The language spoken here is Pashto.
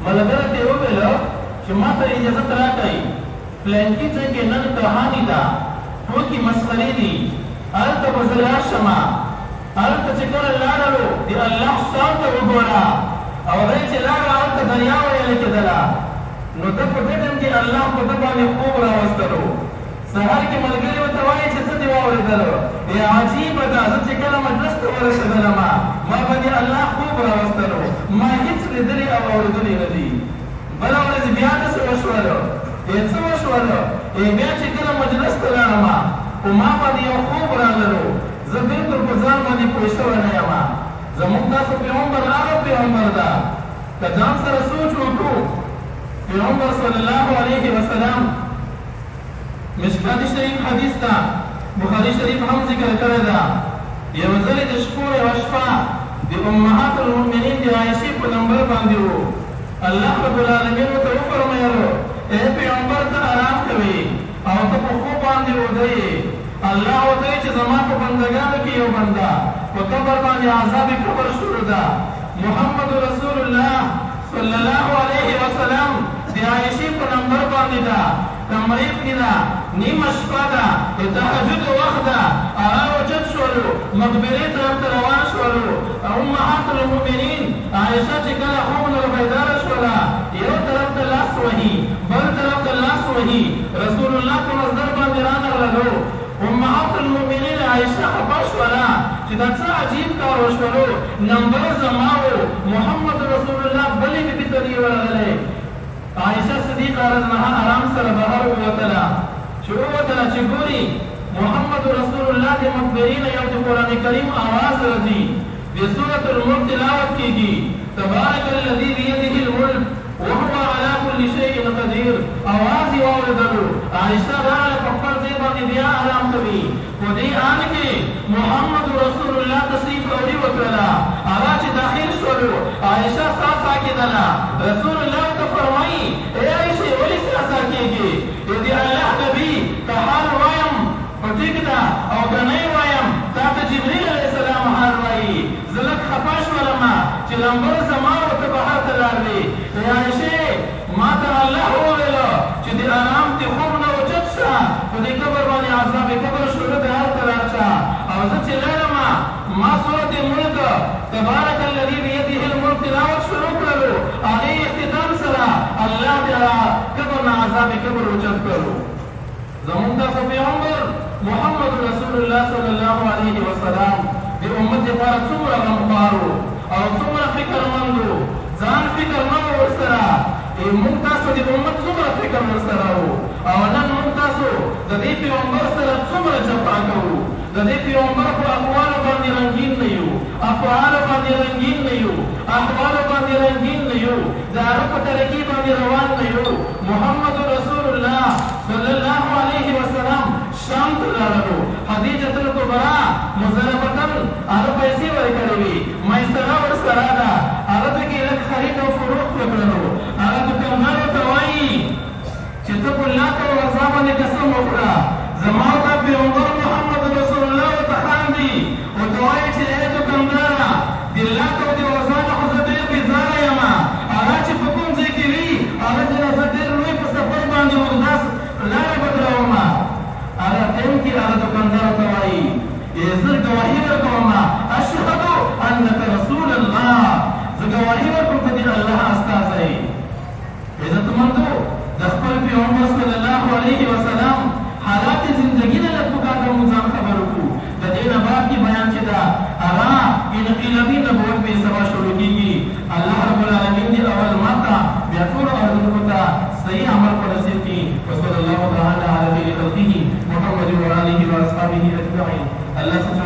ملګری ته وویل چې ما ته اجازه راکړئ پلانکي ځای کې نن کهاني ده ټوکې مسخرې دي هلته به زه راشم هلته چې کله لاړلو د الله شان ته وګوره او دی چې لاړه هلته دریا ویله کېدله نو ده په دې ټایم کې الله په ده باندې خوب راوستلو سهار کې ملګري ورته وایي چې څه دې واورېدلو عجیبه ده زه چې کله مجلس ته ورسېدلم ما باندې الله خوب راوستلو ما هېڅ لیدلي او اورېدلي نه دي بله ورځ بیا داسې وشولو څه وشولو بیا چې کله مجلس ته لاړم خو ما باندې یو خوب راغلو زه بلکل په ځان باندې پوه شوی نه یم زموږ تاسو پیغمبر هغه پیغمبر ده که ځان سره سوچ وکړو پیغمبر صلی الله علیه وسلم مشکات شریف حدیث ده بخاري شریف هم ذکر کړی ده یو ځل د شپو یوه شپه د امهات المؤمنین د عایشې په نمبر باندې و الله رب العالمین ورته وفرمایلو ای پیغمبر ته آرام کوي او ته په خوب باندې ویده یې الله ورته وایي چې زما په بندګانو کې یو بنده په قبر باندې عذاب قبر شروع ده محمد رسول الله صلی الله علیه وسلم د عایشې په نمبر باندې ده تمریض کې ده نیمه شپه ده د تهجد وخت ده هغه اوچت شولو مقبرې طرف ته روان شولو امهات المؤمنین عایشه چې کله خوب نه بیداره شوله یو طرف ته لاس وهي بل طرف ته لاس وهي رسول الله په مصدر باندې رانغللو امهات المؤمنین عایشه خفه شوله چې دا څه عجیب کار وشولو نمبر زما و محمد رسول الله بلې بېبي ته دې ورغلی عایشه صدیقه رضی الله آرام سره بهر ووتله چې ووتله چې ګوري محمد رسول الله د مقبرې نه یو د قرآن کریم آواز راځي د سورة الملک تلاوت کېږي تبارک الذي بيده الملک وهو على كل شيء قدير آواز یې واورېدلو عایشه راغله په خپل ځای باندې بیا آرام کوي په دې آن کې محمد رسول الله تشریف اوري وکړله هغه چې داخل شولو عایشه ساه ساکېدله رسول الله ته فرمایي ای عایشې ولې ساه ساکېږي د الله نبي که حال وایم په ټیک ده او که نه یې وایم تا ته جبریل علیه السلام حال وایي زه لږ خفه شولم چې لمبر زما ورته بهر ته لاړلې ای عایشې ما ته الله وویله چې د آرام د خوب نه اوچت شه په دې قبر باندې عذاب قبر شروع د هلته راشه او زه چې لاړم ما سورة ملک تبارک الذي بيده الملک تلاوت شروع کړلو هغې اختتام سره الله د قبر نه عذاب قبر اوچت کړو زموږ تاسو پیغمبر محمد رسول الله صلی الله علیه وسلم د امت لپاره څومره غمخوار او څومره فکرمند و ځان فکر نه و ورسره موږ تاسو د امت څومره فکر ورسره و او نن موږ تاسو د دې پیغمبر سره څومره جفا کوو د دې پیغمبر په اقوالو باندې رنګین نه یو افعالو باندې رنګین نه یو احوالو باندې رنګین نه یو د هغه په طریقې باندې روان نه یو محمد رسول الله صلی الله علیه وسلم شام ته لاړلو خدیجة الکبرا مزلفتن هغه پیسې ورکړې وې میسره ورسره ده هغه پکې لږ خرید او فروخت وکړلو هغه دوکاندار ته وایي چې ته په الله ته رضا باندې قسم وکړه زما ته پیغمبر محمد رسول الله ورته خاندي ورته وایي چې ای دوکانداره د الله ته د رضا نه خو زه ډېر بېزاره یم هغه چې په کوم ځای کې وي هغه چې زه ډېر لوی په سفر باندې اوږده لاره بدلوم هغه ټایم کې هغه دوکاندار ته وایي زه ګواهي ورکوم اشهد انک رسول الله زه ګواهي ورکوم چې د الله استازی عزتمندو د خپل پیغمبر صلی الله علیه وسلم حالات زندگی نه لږ پکار موږ ځان خبر وکړو د دې نه بعد کې بیان چې ده هغه انقلابي نبوت بې سبا شروع کېږي الله رب العالمین دې اول ماته بیا ټولو اردنونو ته صحیح عمل په نصیب کړي وصلی الله تعالی علی خیر خلقه محمد و آله و اصحابه اجمعین الله څخه